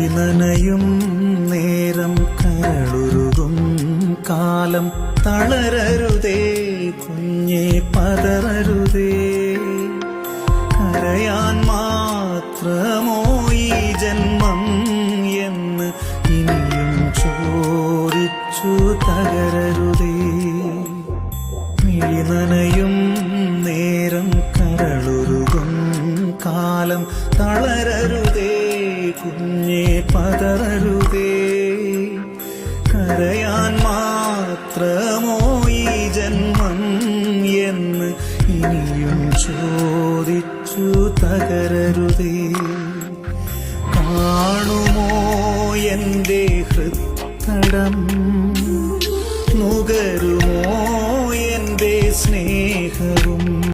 മിഴിനനയും നേരം കരളുരുകും കാലം തളരരുതേ കുഞ്ഞേ പതറരുതേ. കരയാൻ മാത്രമോ ഈ ജന്മം എന്ന് ഇനിയും ചോദിച്ചു തകരരുതേ. മിഴിനനയും നേരം കരളുരുകും കാലം തളരരുതേ കുഞ്ഞേ പതറരുതേ. കരയാൻ മാത്രമോ ഈ ജന്മം എന്ന് ഇനിയും ചോദിച്ചു തകരരുതേ. കാണുമോ എന്റെ ഹൃത്തടം